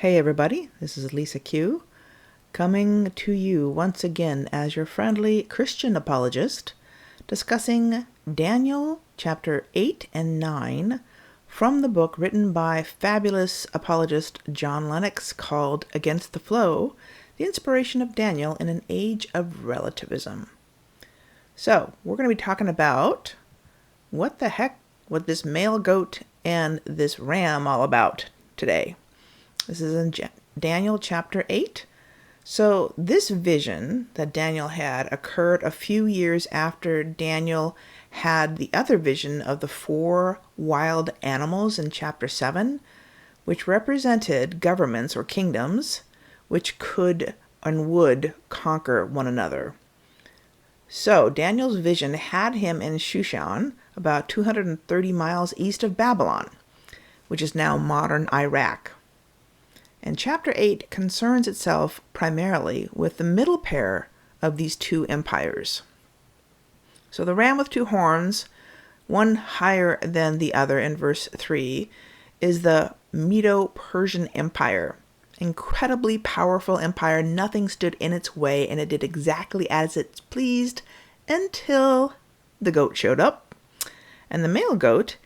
Hey everybody, this is Lisa Q, coming to you once again as your friendly Christian apologist, discussing Daniel chapter 8 and 9 from the book written by fabulous apologist John Lennox called Against the Flow, The Inspiration of Daniel in an Age of Relativism. So, we're going to be talking about what this male goat and this ram all about today. This is in Daniel chapter 8. So this vision that Daniel had occurred a few years after Daniel had the other vision of the 4 wild animals in chapter 7, which represented governments or kingdoms which could and would conquer one another. So Daniel's vision had him in Shushan, about 230 miles east of Babylon, which is now modern Iraq. And chapter 8 concerns itself primarily with the middle pair of these 2 empires. So the ram with 2 horns, one higher than the other in verse 3, is the Medo-Persian Empire. Incredibly powerful empire, nothing stood in its way, and it did exactly as it pleased until the goat showed up. And the male goat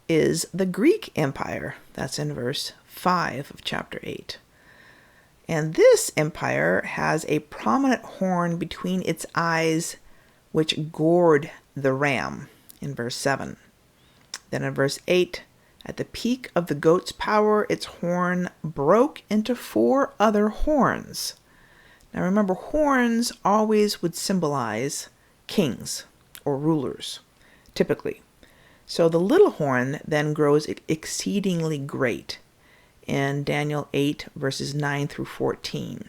is the Greek Empire. That's in verse 5 of chapter 8. And this empire has a prominent horn between its eyes which gored the ram in verse 7. Then in verse 8, at the peak of the goat's power, its horn broke into 4 other horns. Now remember, horns always would symbolize kings or rulers, typically. So the little horn then grows exceedingly great in Daniel 8, verses 9 through 14.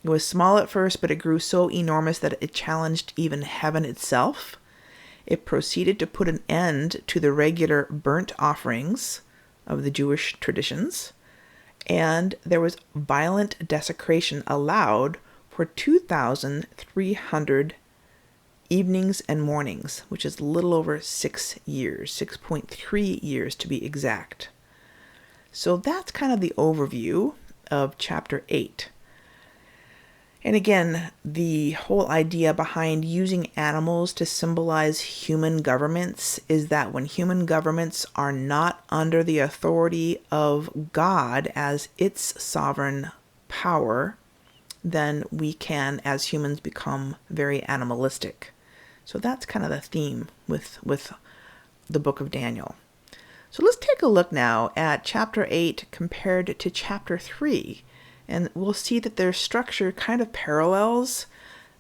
It was small at first, but it grew so enormous that it challenged even heaven itself. It proceeded to put an end to the regular burnt offerings of the Jewish traditions, and there was violent desecration allowed for 2,300 evenings and mornings, which is a little over 6 years, 6.3 years to be exact. So that's kind of the overview of chapter 8. And again, the whole idea behind using animals to symbolize human governments is that when human governments are not under the authority of God as its sovereign power, then we can, as humans, become very animalistic. So that's kind of the theme with the book of Daniel. So let's take a look now at chapter 8 compared to chapter 3. And we'll see that their structure kind of parallels.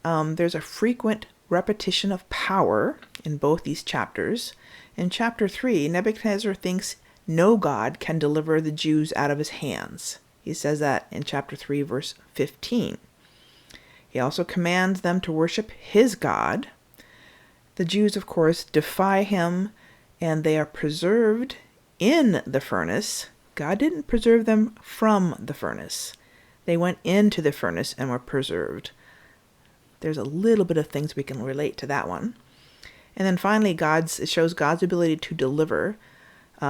There's a frequent repetition of power in both these chapters. In chapter 3, Nebuchadnezzar thinks no God can deliver the Jews out of his hands. He says that in chapter 3, verse 15. He also commands them to worship his God. The Jews, of course, defy him, and they are preserved in the furnace. God didn't preserve them from the furnace. They went into the furnace and were preserved. There's a little bit of things we can relate to that one. And then finally, it shows God's ability to deliver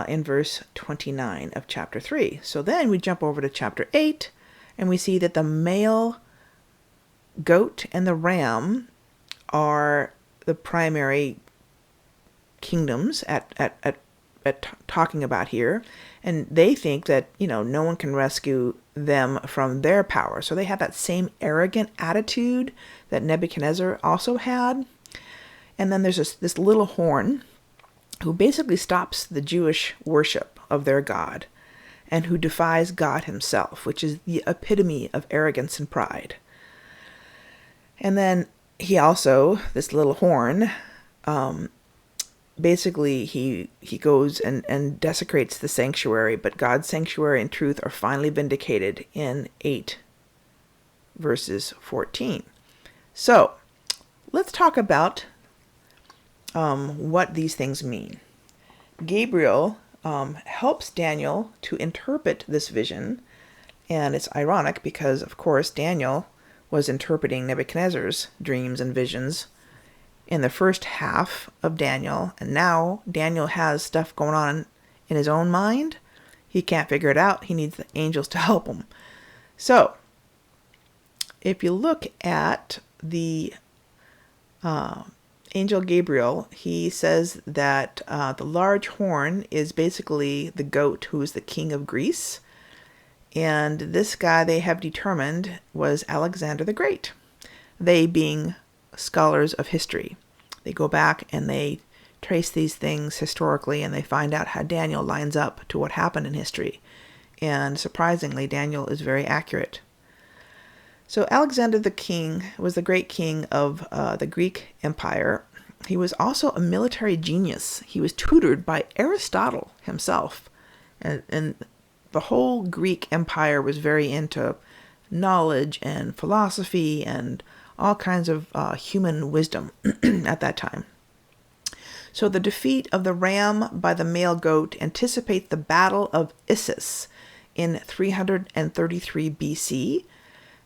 in verse 29 of chapter 3. So then we jump over to chapter 8, and we see that the male goat and the ram are the primary kingdoms at talking about here, and they think that no one can rescue them from their power. So they have that same arrogant attitude that Nebuchadnezzar also had. And then there's this little horn who basically stops the Jewish worship of their God and who defies God himself, which is the epitome of arrogance and pride. And then he also, this little horn, basically he goes and desecrates the sanctuary, but God's sanctuary and truth are finally vindicated in 8 verses 14. So let's talk about what these things mean. Gabriel helps Daniel to interpret this vision, and it's ironic because, of course, Daniel was interpreting Nebuchadnezzar's dreams and visions in the first half of Daniel, and now Daniel has stuff going on in his own mind he can't figure it out. He needs the angels to help him. So, if you look at the angel Gabriel, he says that the large horn is basically the goat who is the king of Greece. And this guy they have determined was Alexander the Great. They being scholars of history. They go back and they trace these things historically, and they find out how Daniel lines up to what happened in history. And surprisingly, Daniel is very accurate. So Alexander the king was the great king of the Greek Empire. He was also a military genius. He was tutored by Aristotle himself. And the whole Greek Empire was very into knowledge and philosophy and all kinds of human wisdom at that time. So the defeat of the ram by the male goat anticipates the Battle of Issus in 333 BC,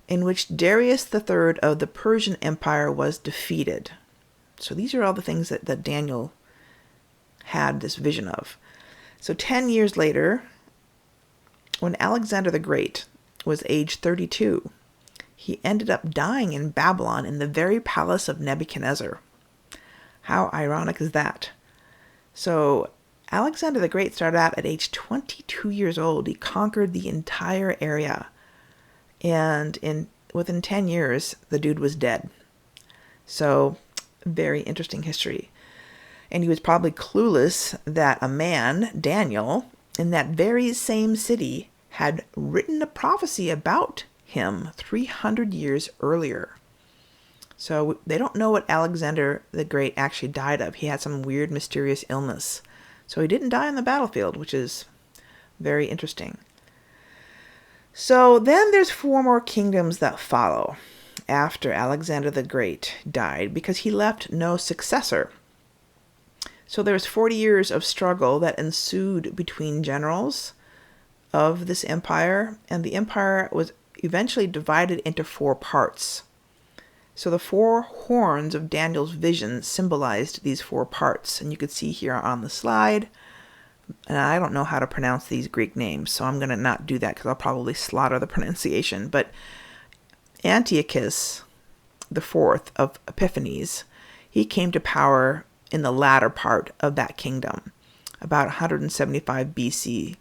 in which Darius III of the Persian Empire was defeated. So these are all the things that Daniel had this vision of. So 10 years later, when Alexander the Great was age 32, he ended up dying in Babylon in the very palace of Nebuchadnezzar. How ironic is that? So Alexander the Great started out at age 22 years old. He conquered the entire area. And within 10 years, the dude was dead. So very interesting history. And he was probably clueless that a man, Daniel, in that very same city had written a prophecy about him 300 years earlier. So they don't know what Alexander the Great actually died of. He had some weird, mysterious illness. So he didn't die on the battlefield, which is very interesting. So then there's 4 more kingdoms that follow after Alexander the Great died, because he left no successor. So there's 40 years of struggle that ensued between generals of this empire, and the empire was eventually divided into 4 parts. So the 4 horns of Daniel's vision symbolized these 4 parts, and you could see here on the slide. And I don't know how to pronounce these Greek names, so I'm going to not do that because I'll probably slaughter the pronunciation. But Antiochus IV of Epiphanes, he came to power in the latter part of that kingdom, about 175 BC.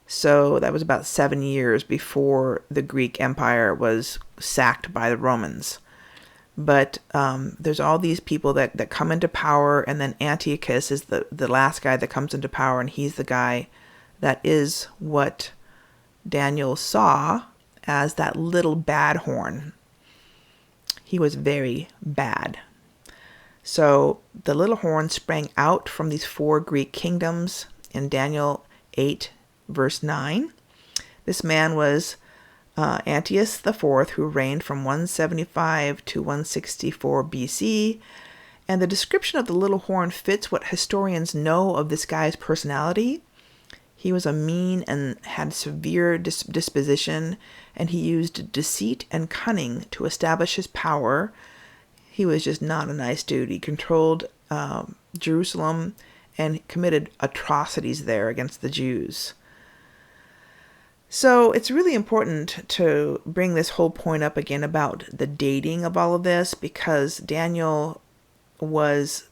So that was about 7 years before the Greek Empire was sacked by the Romans. But there's all these people that come into power, and then Antiochus is the last guy that comes into power, and he's the guy that is what Daniel saw as that little bad horn. He was very bad. So the little horn sprang out from these 4 Greek kingdoms in Daniel 8, verse 9. This man was Antiochus IV, who reigned from 175 to 164 BC. And the description of the little horn fits what historians know of this guy's personality. He was a mean and had severe disposition, and he used deceit and cunning to establish his power. He was just not a nice dude. He controlled Jerusalem and committed atrocities there against the Jews. So it's really important to bring this whole point up again about the dating of all of this, because Daniel was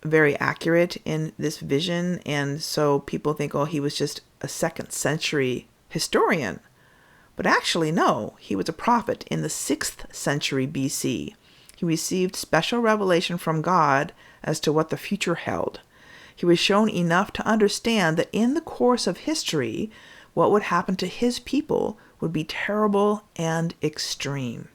very accurate in this vision, and so people think, oh, he was just a 2nd century historian. But actually, no, he was a prophet in the 6th century BC. He received special revelation from God as to what the future held. He was shown enough to understand that in the course of history, what would happen to his people would be terrible and extreme.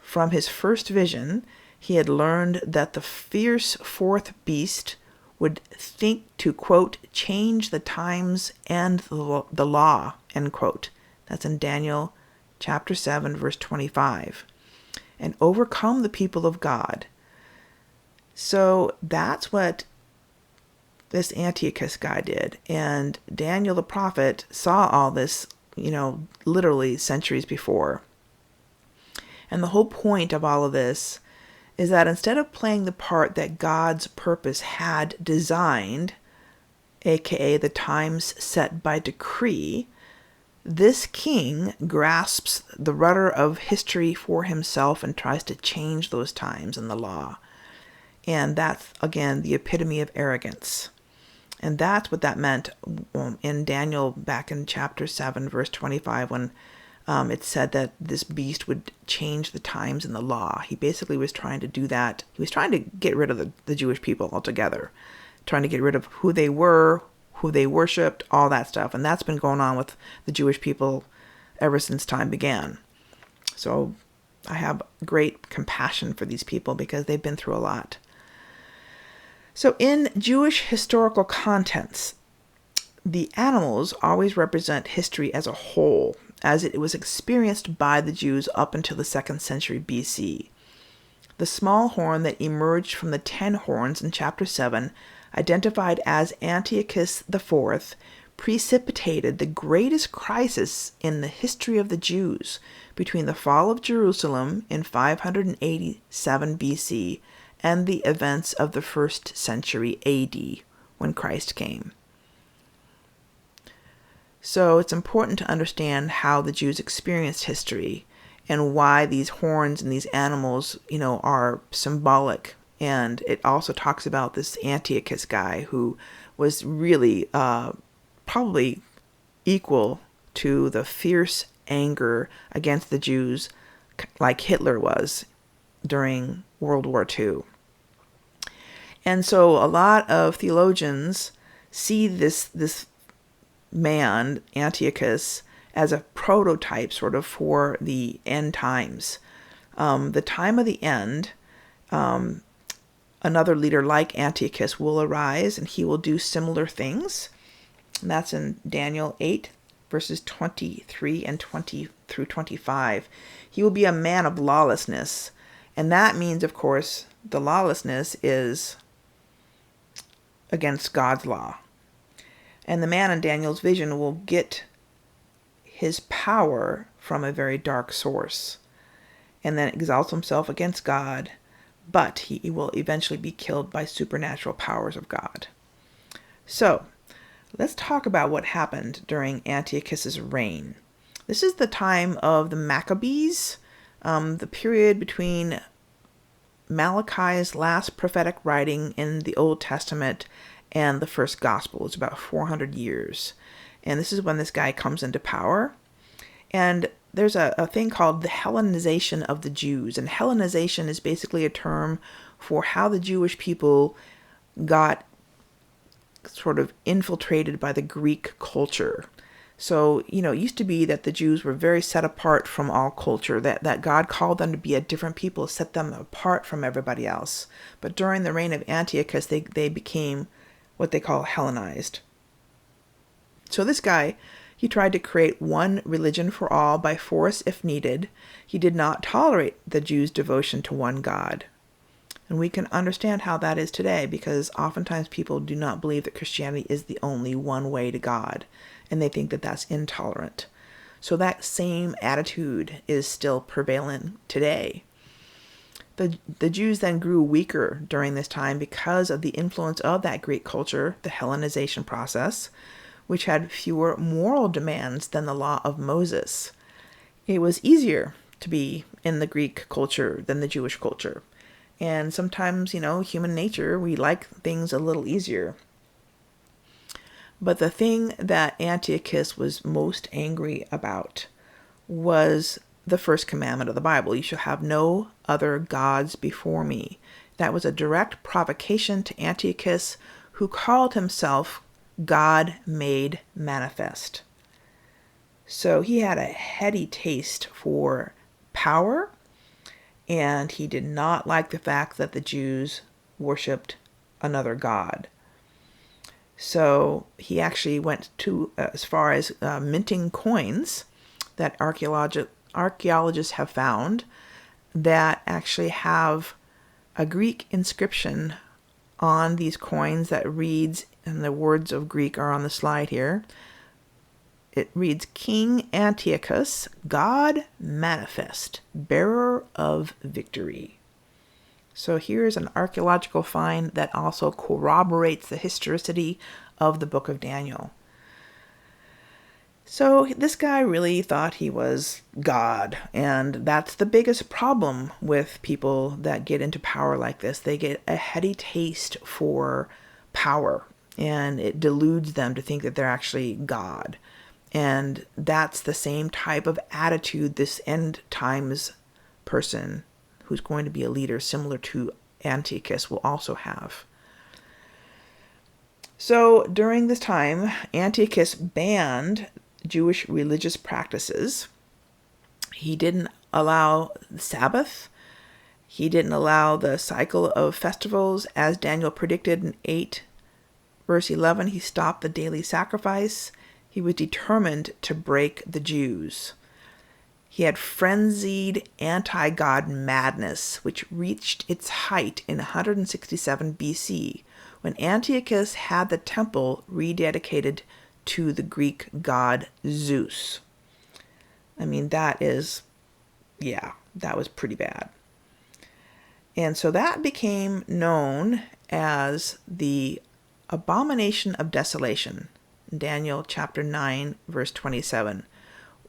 From his first vision, he had learned that the fierce 4th beast would think to, quote, change the times and the law, end quote. That's in Daniel chapter 7, verse 25. And overcome the people of God. So that's what this Antiochus guy did. And Daniel the prophet saw all this, literally centuries before. And the whole point of all of this is that instead of playing the part that God's purpose had designed, aka the times set by decree, this king grasps the rudder of history for himself and tries to change those times in the law. And that's, again, the epitome of arrogance. And that's what that meant in Daniel back in chapter 7, verse 25, when it said that this beast would change the times in the law. He basically was trying to do that. He was trying to get rid of the Jewish people altogether, trying to get rid of who they were, who they worshipped, all that stuff. And that's been going on with the Jewish people ever since time began. So I have great compassion for these people because they've been through a lot. So in Jewish historical contents, the animals always represent history as a whole, as it was experienced by the Jews up until the 2nd century BC. The small horn that emerged from the 10 horns in chapter 7, identified as Antiochus IV, precipitated the greatest crisis in the history of the Jews between the fall of Jerusalem in 587 BC and the events of the 1st century AD, when Christ came. So it's important to understand how the Jews experienced history and why these horns and these animals, are symbolic. And it also talks about this Antiochus guy who was really probably equal to the fierce anger against the Jews like Hitler was during World War II. And so a lot of theologians see this man, Antiochus, as a prototype sort of for the end times. The time of the end, another leader like Antiochus will arise and he will do similar things. And that's in Daniel 8, verses 23 and 20 through 25. He will be a man of lawlessness. And that means, of course, the lawlessness is against God's law. And the man in Daniel's vision will get his power from a very dark source and then exalts himself against God, but he will eventually be killed by supernatural powers of God. So, let's talk about what happened during Antiochus's reign. This is the time of the Maccabees, the period between Malachi's last prophetic writing in the Old Testament and the first gospel. It's about 400 years. And this is when this guy comes into power. And there's a thing called the Hellenization of the Jews. And Hellenization is basically a term for how the Jewish people got sort of infiltrated by the Greek culture. So, it used to be that the Jews were very set apart from all culture, that God called them to be a different people, set them apart from everybody else. But during the reign of Antiochus, they became what they call Hellenized. So this guy, he tried to create one religion for all by force if needed. He did not tolerate the Jews' devotion to one God. And we can understand how that is today, because oftentimes people do not believe that Christianity is the only one way to God, and they think that that's intolerant. So that same attitude is still prevalent today. The Jews then grew weaker during this time because of the influence of that Greek culture, the Hellenization process, which had fewer moral demands than the law of Moses. It was easier to be in the Greek culture than the Jewish culture. And sometimes, human nature, we like things a little easier. But the thing that Antiochus was most angry about was the first commandment of the Bible. You shall have no other gods before me. That was a direct provocation to Antiochus, who called himself God made manifest. So he had a heady taste for power, and he did not like the fact that the Jews worshipped another god. So he actually went to as far as minting coins that archaeologists have found that actually have a Greek inscription on these coins that reads, and the words of Greek are on the slide here. It reads, King Antiochus, God manifest, bearer of victory. So here's an archaeological find that also corroborates the historicity of the book of Daniel. So this guy really thought he was God, and that's the biggest problem with people that get into power like this. They get a heady taste for power, and it deludes them to think that they're actually God. And that's the same type of attitude this end times person who's going to be a leader similar to Antiochus will also have. So during this time, Antiochus banned Jewish religious practices. He didn't allow the Sabbath. He didn't allow the cycle of festivals. As Daniel predicted in 8 verse 11, he stopped the daily sacrifice. He was determined to break the Jews. He had frenzied anti-God madness, which reached its height in 167 BC, when Antiochus had the temple rededicated to the Greek god Zeus. I mean, that was pretty bad. And so that became known as the abomination of desolation. Daniel chapter 9, verse 27.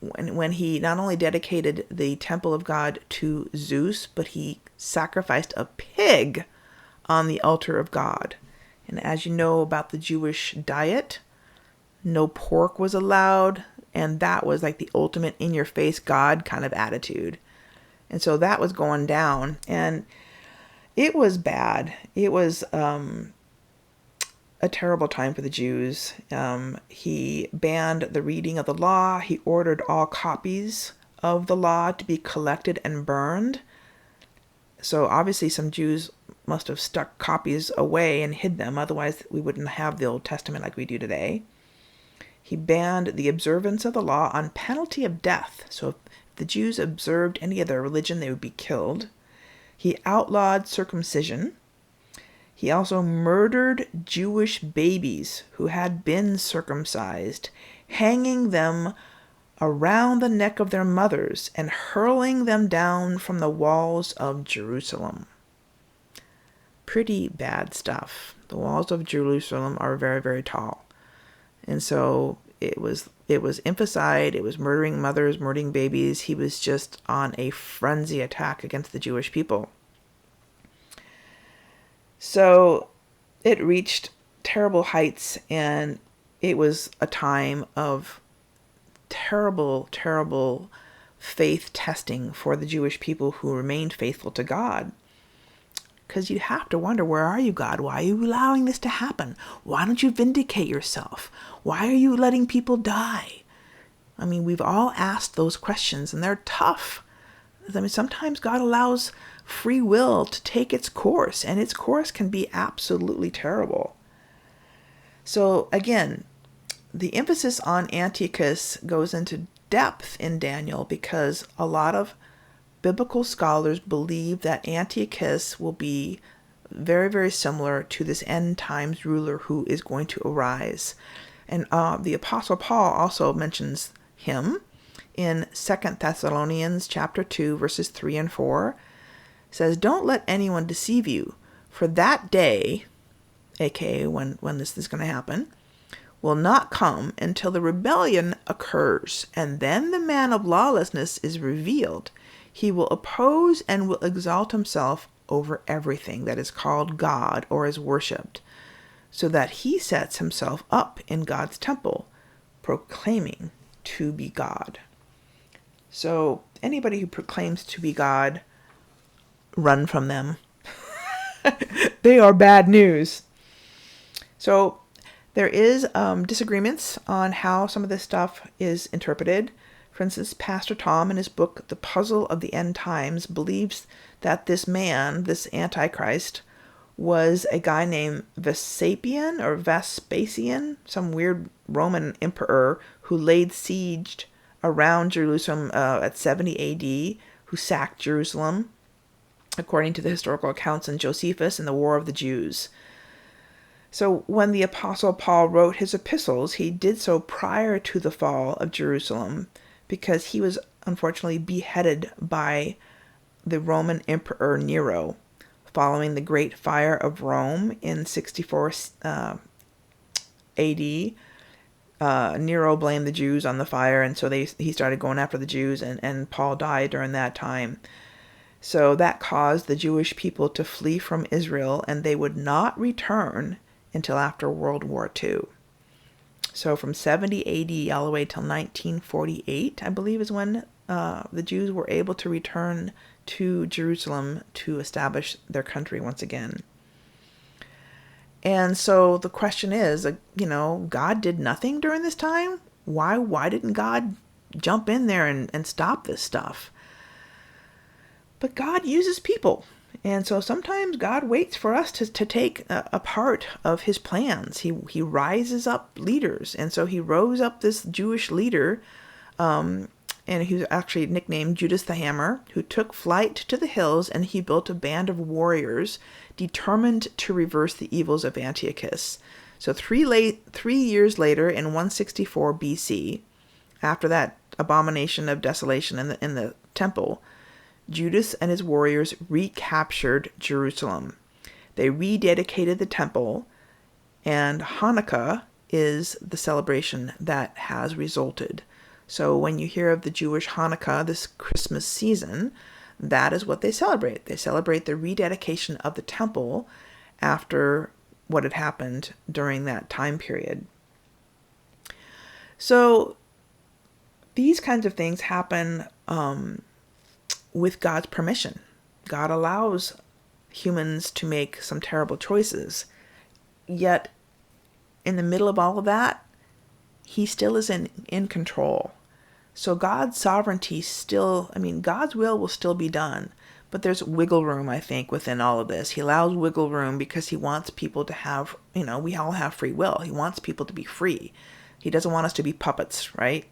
When he not only dedicated the temple of God to Zeus, but he sacrificed a pig on the altar of God. And as you know about the Jewish diet, no pork was allowed, and that was like the ultimate in-your-face God kind of attitude. And so that was going down, and it was bad. It was a terrible time for the Jews. He banned the reading of the law. He ordered all copies of the law to be collected and burned. So obviously some Jews must have stuck copies away and hid them. Otherwise, we wouldn't have the Old Testament like we do today. He banned the observance of the law on penalty of death. So if the Jews observed any of their religion, they would be killed. He outlawed circumcision. He also murdered Jewish babies who had been circumcised, hanging them around the neck of their mothers and hurling them down from the walls of Jerusalem. Pretty bad stuff. The walls of Jerusalem are very, very tall. And so it was infanticide, it was murdering mothers, murdering babies. He was just on a frenzy attack against the Jewish people. So it reached terrible heights, and it was a time of terrible, terrible faith testing for the Jewish people who remained faithful to God. Because you have to wonder, where are you, God? Why are you allowing this to happen? Why don't you vindicate yourself? Why are you letting people die? I mean, we've all asked those questions, and they're tough. I mean, sometimes God allows free will to take its course, and its course can be absolutely terrible. So again, the emphasis on Antiochus goes into depth in Daniel because a lot of biblical scholars believe that Antiochus will be very, very similar to this end times ruler who is going to arise. And the Apostle Paul also mentions him in 2 Thessalonians chapter 2, verses 3 and 4. It says, "Don't let anyone deceive you, for that day," aka when this is going to happen, "will not come until the rebellion occurs, and then the man of lawlessness is revealed. He will oppose and will exalt himself over everything that is called God or is worshipped, so that he sets himself up in God's temple, proclaiming to be God." So anybody who proclaims to be God, run from them. They are bad news. So there is disagreements on how some of this stuff is interpreted. For instance, Pastor Tom, in his book, The Puzzle of the End Times, believes that this man, this Antichrist, was a guy named Vespasian, some weird Roman emperor who laid siege around Jerusalem at 70 AD, who sacked Jerusalem, according to the historical accounts in Josephus and the War of the Jews. So when the Apostle Paul wrote his epistles, he did so prior to the fall of Jerusalem, because he was unfortunately beheaded by the Roman Emperor Nero following the Great Fire of Rome in 64 AD, Nero blamed the Jews on the fire, and so he started going after the Jews, and Paul died during that time. So that caused the Jewish people to flee from Israel, and they would not return until after World War II. So from 70 AD all the way till 1948, I believe, is when the Jews were able to return to Jerusalem to establish their country once again. And so the question is, God did nothing during this time? Why didn't God jump in there and stop this stuff? But God uses people. And so sometimes God waits for us to take a part of his plans. He rises up leaders. And so he rose up this Jewish leader, and he was actually nicknamed Judas the Hammer, who took flight to the hills, and he built a band of warriors determined to reverse the evils of Antiochus. So 3 years later, in 164 BC, after that abomination of desolation in the temple, Judas and his warriors recaptured Jerusalem. They rededicated the temple, and Hanukkah is the celebration that has resulted. So when you hear of the Jewish Hanukkah, this Christmas season, that is what they celebrate. They celebrate the rededication of the temple after what had happened during that time period. So these kinds of things happen with God's permission. God allows humans to make some terrible choices. Yet, in the middle of all of that, he still is in control. So God's sovereignty God's will still be done. But there's wiggle room, I think, within all of this. He allows wiggle room because he wants people to have, we all have free will. He wants people to be free. He doesn't want us to be puppets, right?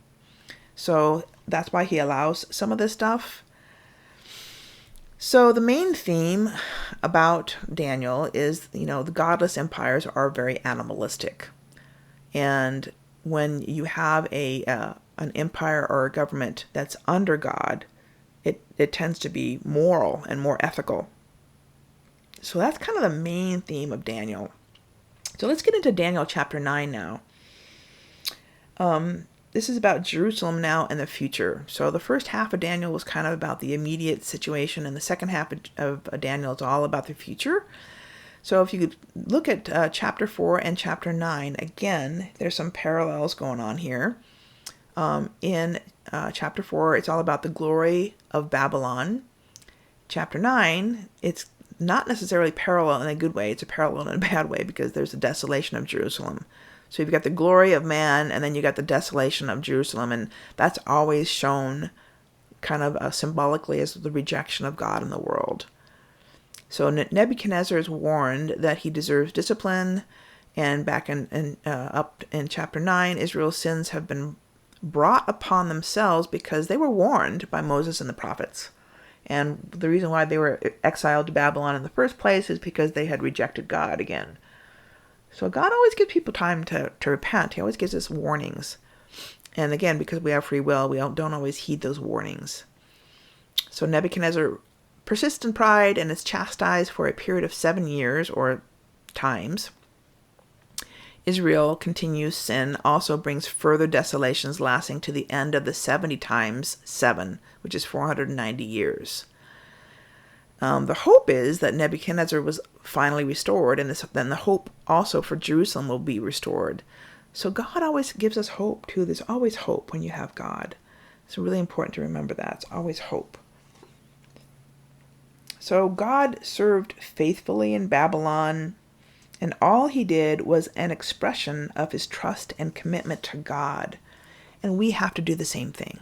So that's why he allows some of this stuff. So the main theme about Daniel is, the godless empires are very animalistic. And when you have an empire or a government that's under God, it tends to be moral and more ethical. So that's kind of the main theme of Daniel. So let's get into Daniel chapter 9 now. This is about Jerusalem now and the future. So the first half of Daniel was kind of about the immediate situation, and the second half of Daniel is all about the future. So if you could look at chapter 4 and chapter 9, again, there's some parallels going on here. In chapter 4, it's all about the glory of Babylon. Chapter 9, it's not necessarily parallel in a good way. It's a parallel in a bad way because there's the desolation of Jerusalem. So you've got the glory of man, and then you got the desolation of Jerusalem, and that's always shown kind of symbolically as the rejection of God in the world. So Nebuchadnezzar is warned that he deserves discipline, and back up in chapter 9, Israel's sins have been brought upon themselves because they were warned by Moses and the prophets. And the reason why they were exiled to Babylon in the first place is because they had rejected God again. So God always gives people time to repent. He always gives us warnings. And again, because we have free will, we don't always heed those warnings. So Nebuchadnezzar persists in pride and is chastised for a period of 7 years or times. Israel continues sin, also brings further desolations lasting to the end of the 70 times 7, which is 490 years. The hope is that Nebuchadnezzar was finally restored, and then the hope also for Jerusalem will be restored. So God always gives us hope, too. There's always hope when you have God. It's really important to remember that. It's always hope. So God served faithfully in Babylon, and all he did was an expression of his trust and commitment to God. And we have to do the same thing.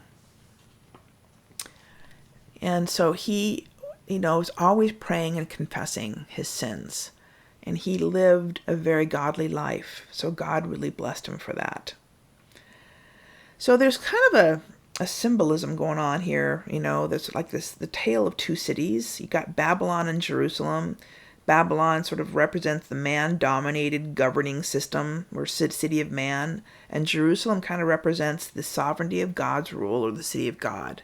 And so he was always praying and confessing his sins. And he lived a very godly life. So God really blessed him for that. So there's kind of a symbolism going on here. There's like the tale of two cities. You got Babylon and Jerusalem. Babylon sort of represents the man-dominated governing system, or city of man. And Jerusalem kind of represents the sovereignty of God's rule, or the city of God.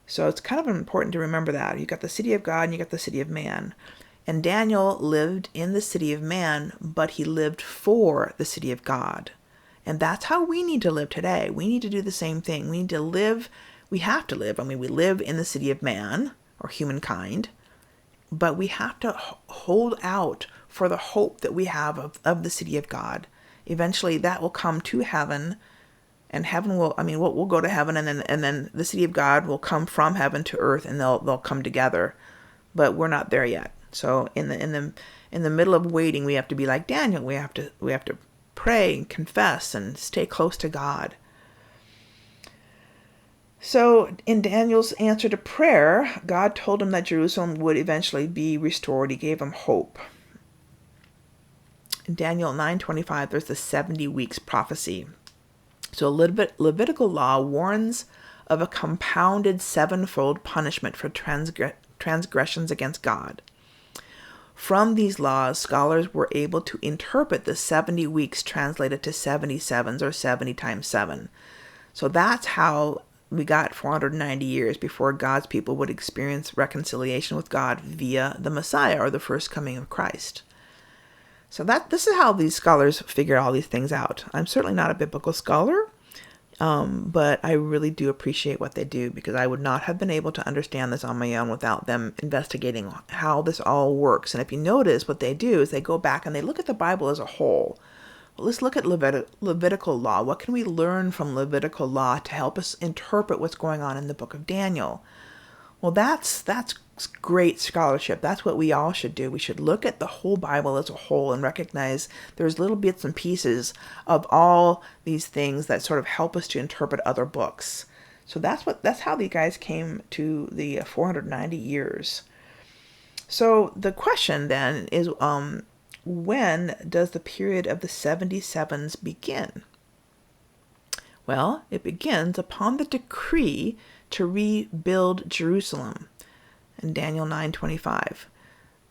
So it's kind of important to remember that. You got the city of God and you got the city of man. And Daniel lived in the city of man, but he lived for the city of God. And that's how we need to live today. We need to do the same thing. We need to live, we have to live. We live in the city of man, or humankind, but we have to hold out for the hope that we have of the city of God. Eventually that will come to heaven, and heaven will, we'll go to heaven, and then the city of God will come from heaven to earth, and they'll come together. But we're not there yet. So in the middle of waiting, we have to be like Daniel. We have to pray and confess and stay close to God. So in Daniel's answer to prayer, God told him that Jerusalem would eventually be restored. He gave him hope. In Daniel 9:25, there's the 70 weeks prophecy. So Levitical law warns of a compounded sevenfold punishment for transgressions against God. From these laws, scholars were able to interpret the 70 weeks translated to 77s, or 70 times 7. So that's how we got 490 years before God's people would experience reconciliation with God via the Messiah, or the first coming of Christ. So this is how these scholars figure all these things out. I'm certainly not a biblical scholar, but I really do appreciate what they do, because I would not have been able to understand this on my own without them investigating how this all works. And if you notice, what they do is they go back and they look at the Bible as a whole. Well, let's look at Levitical law. What can we learn from Levitical law to help us interpret what's going on in the book of Daniel? Well, that's great scholarship. That's what we all should do. We should look at the whole Bible as a whole and recognize there's little bits and pieces of all these things that sort of help us to interpret other books. So that's how the guys came to the 490 years. So the question then is, when does the period of the 77s begin? Well, it begins upon the decree to rebuild Jerusalem in Daniel 9:25.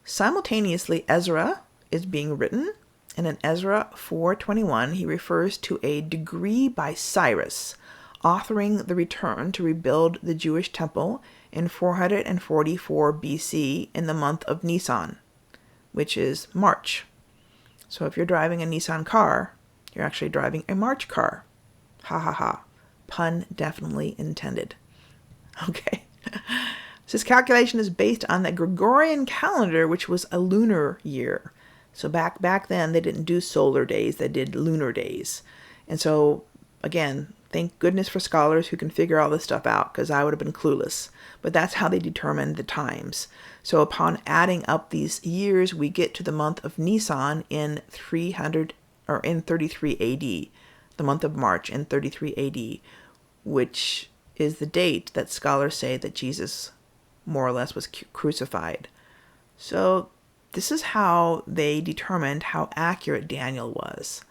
Simultaneously, Ezra is being written, and in Ezra 4:21, he refers to a decree by Cyrus, authoring the return to rebuild the Jewish temple in 444 BC in the month of Nisan, which is March. So if you're driving a Nissan car, you're actually driving a March car. Ha ha ha. Pun definitely intended. Okay. So this calculation is based on the Gregorian calendar, which was a lunar year. So back then, they didn't do solar days, they did lunar days. And so, again, thank goodness for scholars who can figure all this stuff out, because I would have been clueless. But that's how they determined the times. So upon adding up these years, we get to the month of Nisan in 33 AD, the month of March in 33 AD, which is the date that scholars say that Jesus more or less was crucified. So this is how they determined how accurate Daniel was,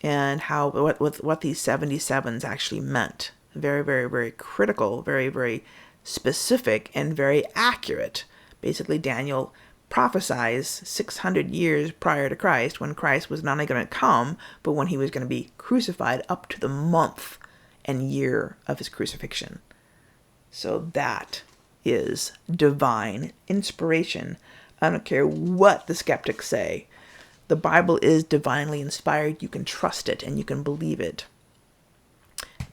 and what these 77s actually meant. Very, very, very critical, very, very specific, and very accurate. Basically, Daniel prophesies 600 years prior to Christ, when Christ was not only going to come, but when he was going to be crucified, up to the month and year of his crucifixion. So that is divine inspiration. I don't care what the skeptics say. The Bible is divinely inspired. You can trust it and you can believe it.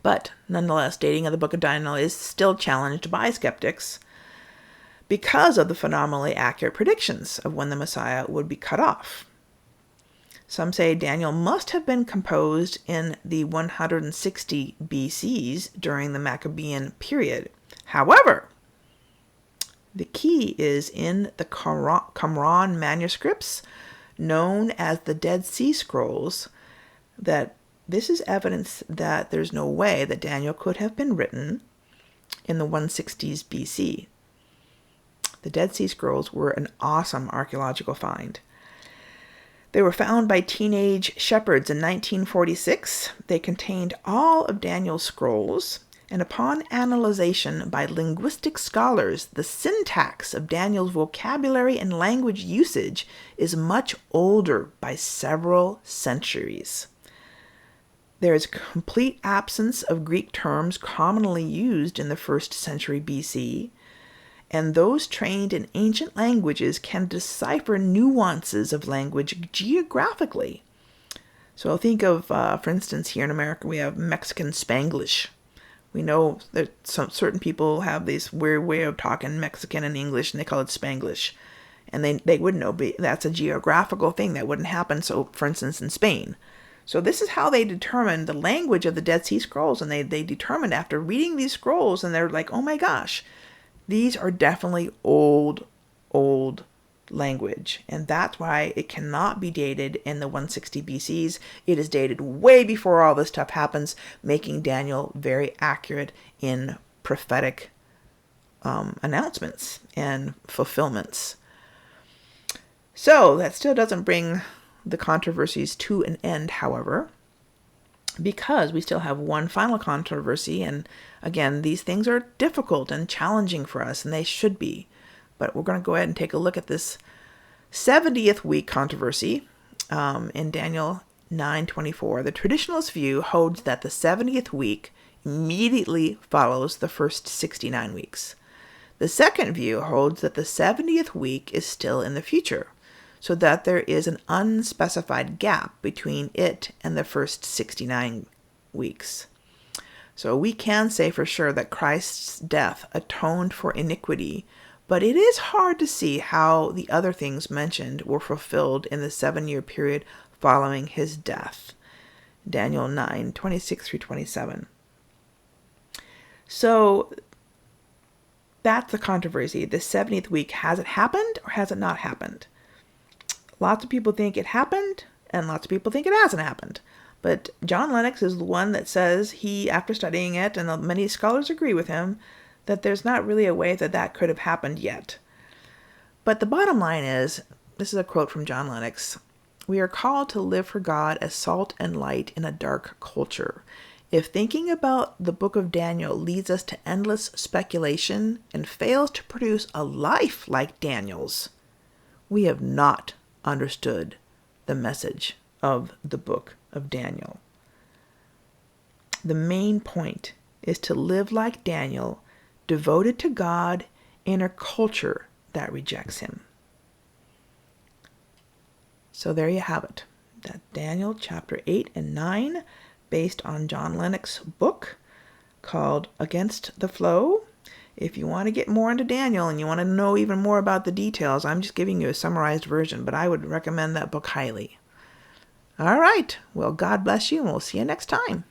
But nonetheless, dating of the book of Daniel is still challenged by skeptics because of the phenomenally accurate predictions of when the Messiah would be cut off. Some say Daniel must have been composed in the 160 BCs during the Maccabean period. However, the key is in the Qumran manuscripts, known as the Dead Sea Scrolls, that this is evidence that there's no way that Daniel could have been written in the 160s BC. The Dead Sea Scrolls were an awesome archaeological find. They were found by teenage shepherds in 1946. They contained all of Daniel's scrolls, and upon analyzation by linguistic scholars, the syntax of Daniel's vocabulary and language usage is much older by several centuries. There is complete absence of Greek terms commonly used in the 1st century BC, and those trained in ancient languages can decipher nuances of language geographically. So think of, for instance, here in America, we have Mexican Spanglish. We know that certain people have this weird way of talking Mexican and English, and they call it Spanglish. And they wouldn't know, but that's a geographical thing that wouldn't happen, so for instance, in Spain. So this is how they determined the language of the Dead Sea Scrolls, and they determined after reading these scrolls, and they're like, oh my gosh, these are definitely old language. And that's why it cannot be dated in the 160 BCs. It is dated way before all this stuff happens, making Daniel very accurate in prophetic announcements and fulfillments. So that still doesn't bring the controversies to an end, however, because we still have one final controversy. And again, these things are difficult and challenging for us, and they should be. But we're going to go ahead and take a look at this 70th week controversy in Daniel 9:24. The traditionalist view holds that the 70th week immediately follows the first 69 weeks. The second view holds that the 70th week is still in the future, so that there is an unspecified gap between it and the first 69 weeks. So we can say for sure that Christ's death atoned for iniquity, but it is hard to see how the other things mentioned were fulfilled in the 7-year period following his death. Daniel 9:26-27. So that's the controversy. The 70th week, has it happened or has it not happened? Lots of people think it happened, and lots of people think it hasn't happened. But John Lennox is the one that says he, after studying it, and many scholars agree with him, that there's not really a way that that could have happened yet. But the bottom line is, this is a quote from John Lennox, "We are called to live for God as salt and light in a dark culture. If thinking about the book of Daniel leads us to endless speculation and fails to produce a life like Daniel's, we have not understood the message of the book of Daniel." The main point is to live like Daniel, devoted to God in a culture that rejects him. So there you have it. That Daniel chapter 8 and 9, based on John Lennox's book called Against the Flow. If you want to get more into Daniel and you want to know even more about the details, I'm just giving you a summarized version, but I would recommend that book highly. All right. Well, God bless you, and we'll see you next time.